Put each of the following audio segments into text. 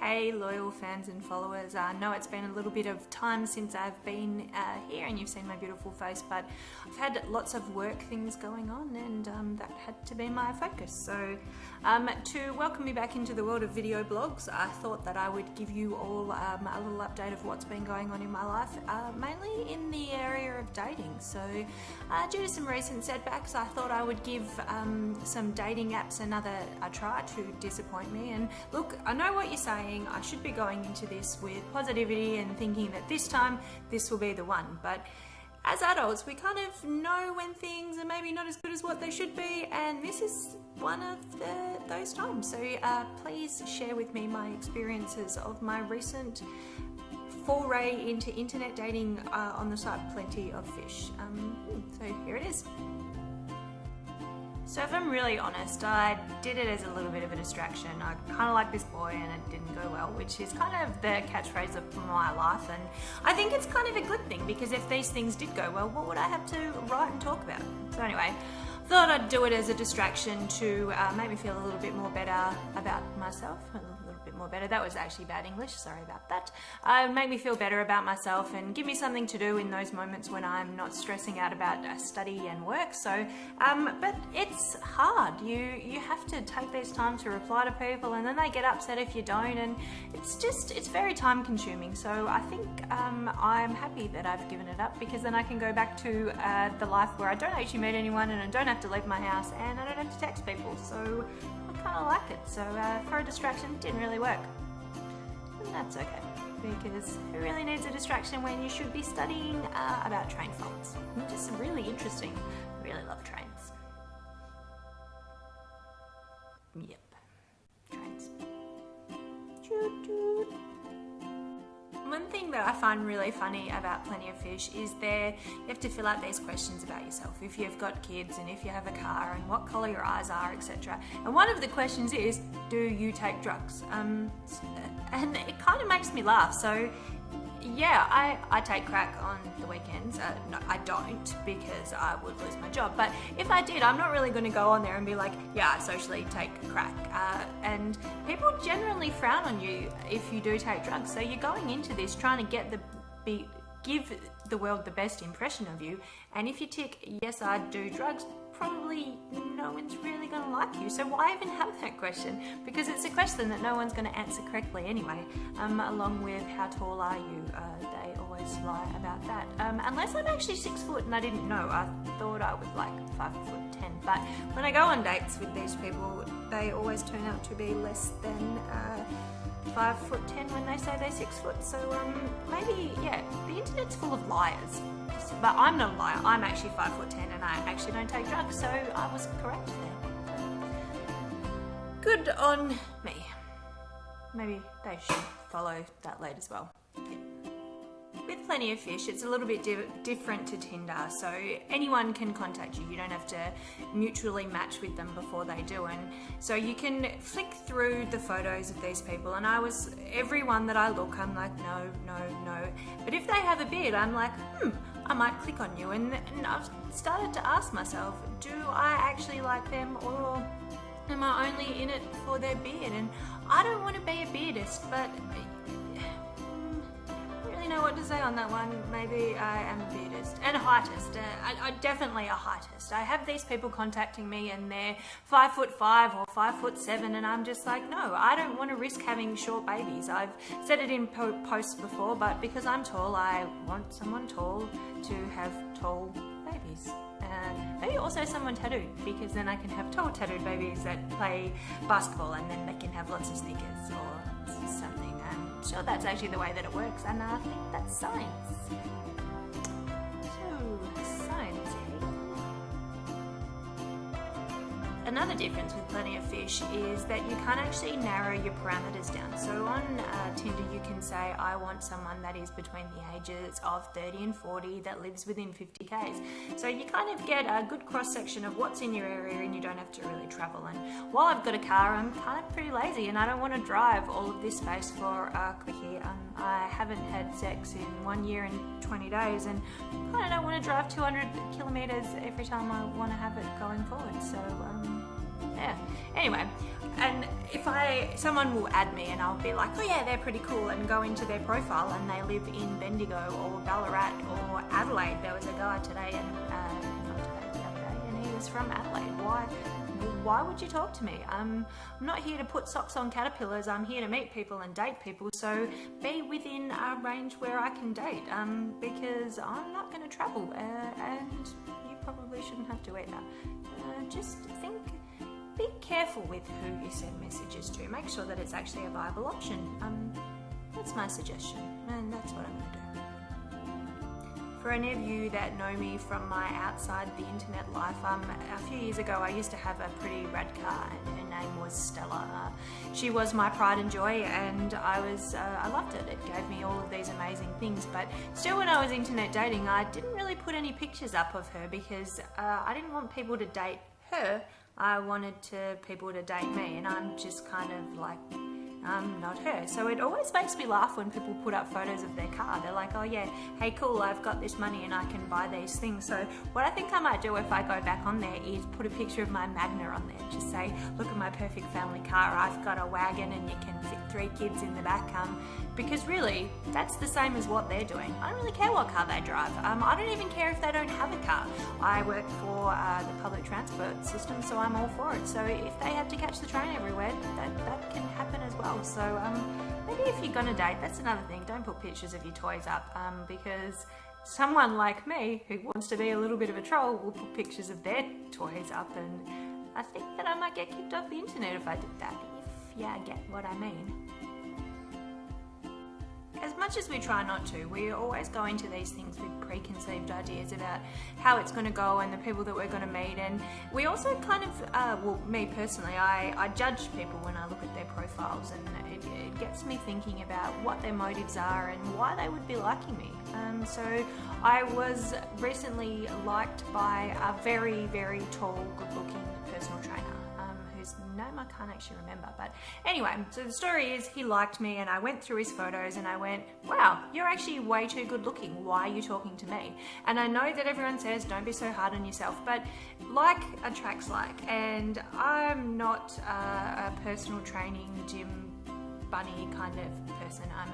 Hey loyal fans and followers, I know it's been a little bit of time since I've been here and you've seen my beautiful face, but I've had lots of work things going on and that had to be my focus. So to welcome me back into the world of video blogs, I thought that I would give you all a little update of what's been going on in my life, mainly in the area of dating. So due to some recent setbacks, I thought I would give some dating apps another try to disappoint me. And look, I know what you're saying. I should be going into this with positivity and thinking that this time this will be the one, but as adults we kind of know when things are maybe not as good as what they should be, and this is one of those times. So please share with me my experiences of my recent foray into internet dating on the site Plenty of Fish. So here it is. So if I'm really honest, I did it as a little bit of a distraction. I kind of like this boy and it didn't go well, which is kind of the catchphrase of my life, and I think it's kind of a good thing, because if these things did go well, what would I have to write and talk about? So anyway, thought I'd do it as a distraction to make me feel a little bit more better about myself. More better. That was actually bad English, sorry about that. Make me feel better about myself and give me something to do in those moments when I'm not stressing out about study and work. So, but it's hard. You have to take this time to reply to people, and then they get upset if you don't, and it's very time consuming. So I think I'm happy that I've given it up, because then I can go back to the life where I don't actually meet anyone and I don't have to leave my house and I don't have to text people. So kind of like it. So for a distraction, it didn't really work, and that's okay, because who really needs a distraction when you should be studying about train faults? Just really interesting. I really love trains. Yep, trains. Choo choo. One thing that I find really funny about Plenty of Fish is you have to fill out these questions about yourself, if you've got kids and if you have a car and what colour your eyes are, etc. And one of the questions is, do you take drugs? And it kind of makes me laugh. So yeah, I take crack on the weekends. No, I don't, because I would lose my job. But if I did, I'm not really going to go on there and be like, yeah, I socially take crack. And people generally frown on you if you do take drugs. So you're going into this trying to give the world the best impression of you. And if you tick, yes, I do drugs, probably no one's really going to like you. So why even have that question? Because it's a question that no one's going to answer correctly anyway. Along with how tall are you? They always lie about that. Unless I'm actually 6 foot and I didn't know. I thought I was like 5'10". But when I go on dates with these people, they always turn out to be less than 5'10" when they say they're 6 foot. So maybe, yeah, the internet's full of liars. But I'm not a liar. I'm actually 5'10" and I actually don't take drugs, so I was correct there. Good on me. Maybe they should follow that lead as well. Yeah. With Plenty of Fish, it's a little bit different to Tinder, so anyone can contact you. You don't have to mutually match with them before they do, and so you can flick through the photos of these people, and every one that I look, I'm like, no. But if they have a beard, I'm like, I might click on you, and I've started to ask myself, do I actually like them, or am I only in it for their beard? And I don't want to be a beardist, but know what to say on that one. Maybe I am a beardist and a heightist. I definitely a heightist. I have these people contacting me and they're 5'5" or 5'7", and I'm just like, no, I don't want to risk having short babies. I've said it in posts before, but because I'm tall, I want someone tall to have tall babies. Maybe also someone tattooed, because then I can have tall tattooed babies that play basketball, and then they can have lots of sneakers or something. Sure, that's actually the way that it works, and I think that's science. So, science, hey? Another difference with Plenty of Fish is that you can't actually narrow your parameters down. So on Tinder you can say, I want someone that is between the ages of 30 and 40 that lives within 50 k's. So you kind of get a good cross-section of what's in your area, and you don't have to really travel. And while I've got a car, I'm kind of pretty lazy and I don't want to drive all of this space for a quickie. I haven't had sex in 1 year and 20 days, and kind of don't want to drive 200 kilometers every time I want to have it going forward. So Yeah. Anyway, and if someone will add me and I'll be like, oh yeah, they're pretty cool, and go into their profile and they live in Bendigo or Ballarat or Adelaide. There was a guy today and not today, the other day, and he was from Adelaide. Why would you talk to me? I'm not here to put socks on caterpillars. I'm here to meet people and date people. So be within a range where I can date, because I'm not going to travel, and you probably shouldn't have to either. Just be careful with who you send messages to. Make sure that it's actually a viable option. That's my suggestion, and that's what I'm going to do. For any of you that know me from my outside the internet life, a few years ago I used to have a pretty rad car, and her name was Stella. She was my pride and joy, and I loved it. It gave me all of these amazing things, but still, when I was internet dating, I didn't really put any pictures up of her because I didn't want people to date her. I wanted people to date me, and I'm just kind of like, not her. So it always makes me laugh when people put up photos of their car. They're like, oh yeah, hey cool, I've got this money and I can buy these things. So what I think I might do if I go back on there is put a picture of my Magna on there. Just say, look at my perfect family car. I've got a wagon and you can fit 3 kids in the back. Because really, that's the same as what they're doing. I don't really care what car they drive. I don't even care if they don't have a car. I work for the public transport system, so I'm all for it. So if they have to catch the train everywhere, that can happen as well. So maybe if you're gonna date, that's another thing. Don't put pictures of your toys up, because someone like me who wants to be a little bit of a troll will put pictures of their toys up, and I think that I might get kicked off the internet if I did that. If you get what I mean. As much as we try not to, we always go into these things with preconceived ideas about how it's going to go and the people that we're going to meet, and we also kind of, well, me personally, I judge people when I look at their profiles, and it gets me thinking about what their motives are and why they would be liking me. So I was recently liked by a very, very tall, good-looking personal trainer. Name I can't actually remember, but anyway, so the story is he liked me, and I went through his photos and I went, wow, you're actually way too good looking. Why are you talking to me? And I know that everyone says don't be so hard on yourself, but like attracts like, and I'm not a personal training gym bunny kind of person. I'm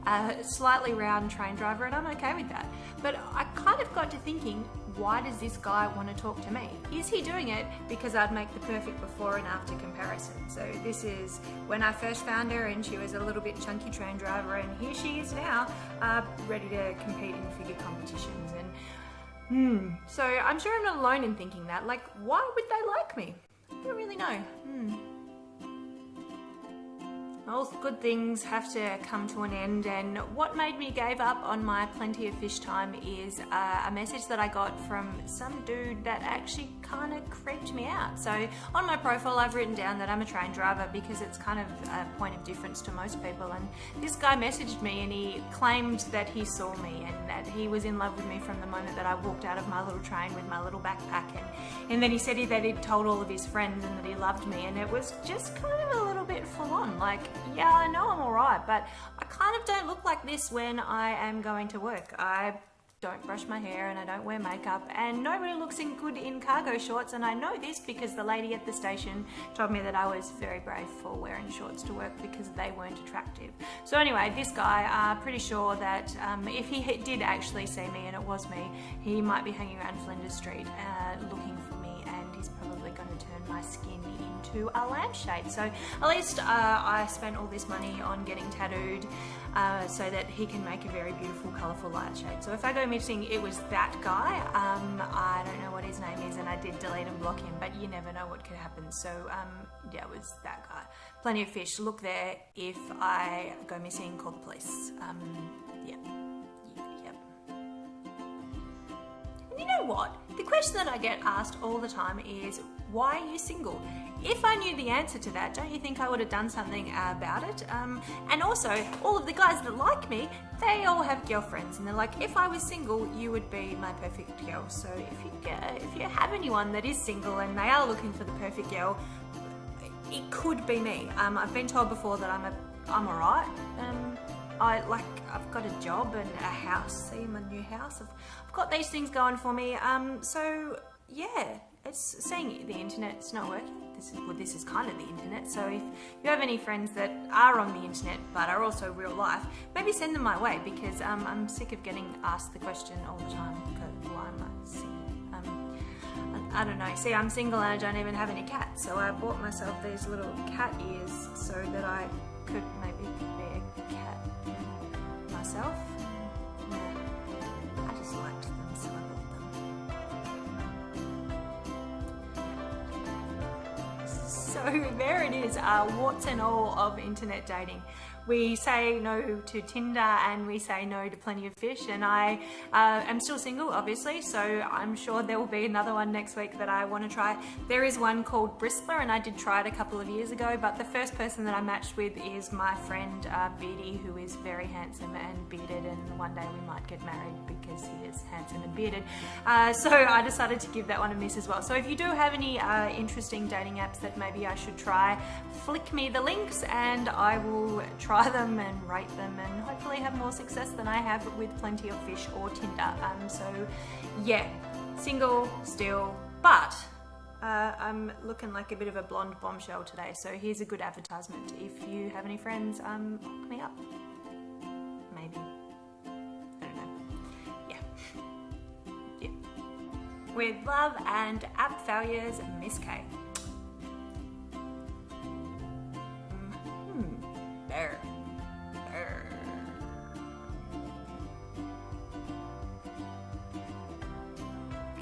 a slightly round train driver, and I'm okay with that. But I kind of got to thinking, why does this guy want to talk to me? Is he doing it because I'd make the perfect before and after comparison? So this is when I first found her and she was a little bit chunky train driver, and here she is now, ready to compete in figure competitions. And so I'm sure I'm not alone in thinking that. Like, why would they like me? I don't really know. All good things have to come to an end, and what made me give up on my Plenty of Fish time is a message that I got from some dude that actually kind of creeped me out. So on my profile I've written down that I'm a train driver because it's kind of a point of difference to most people, and this guy messaged me and he claimed that he saw me and that he was in love with me from the moment that I walked out of my little train with my little backpack, and then he said that he'd told all of his friends and that he loved me, and it was just kind of a little bit full on. Like, yeah, I know I'm alright, but I kind of don't look like this when I am going to work. I don't brush my hair and I don't wear makeup, and nobody looks good in cargo shorts, and I know this because the lady at the station told me that I was very brave for wearing shorts to work because they weren't attractive. So anyway, this guy, I'm pretty sure that if he did actually see me and it was me, he might be hanging around Flinders Street looking for me, and he's probably going to turn my skin into a lampshade. So at least I spent all this money on getting tattooed so that he can make a very beautiful colourful light shade. So if I go missing, it was that guy. I don't know what his name is, and I did delete and block him, but you never know what could happen. So yeah, it was that guy. Plenty of Fish. Look there. If I go missing, call the police. Yeah. Yep. And you know what? The question that I get asked all the time is, why are you single? If I knew the answer to that, don't you think I would have done something about it? And also, all of the guys that like me, they all have girlfriends, and they're like, if I was single, you would be my perfect girl. So if you have anyone that is single and they are looking for the perfect girl, it could be me. I've been told before that I'm alright. I've got a job and a house. See, my new house. I've got these things going for me. So yeah. it's saying the internet's not working. This is kind of the internet. So if you have any friends that are on the internet but are also real life, maybe send them my way, because I'm sick of getting asked the question all the time, why am I single? I don't know. See, I'm single and I don't even have any cats, so I bought myself these little cat ears so that I could maybe be a cat myself. Yeah. I just liked them, so I bought them. So there it is, warts and all of internet dating. We say no to Tinder and we say no to Plenty of Fish, and I am still single, obviously, so I'm sure there will be another one next week that I want to try. There is one called Bristler, and I did try it a couple of years ago, but the first person that I matched with is my friend Beardy, who is very handsome and bearded, and one day we might get married because he is handsome and bearded. So I decided to give that one a miss as well. So if you do have any interesting dating apps that maybe I should try, flick me the links and I will try them and rate them and hopefully have more success than I have with Plenty of Fish or Tinder. So yeah, single still, but I'm looking like a bit of a blonde bombshell today, so here's a good advertisement. If you have any friends, hook me up. Maybe. I don't know. Yeah. With love and app failures, Miss K. Bear.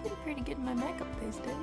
Getting pretty good in my makeup these days.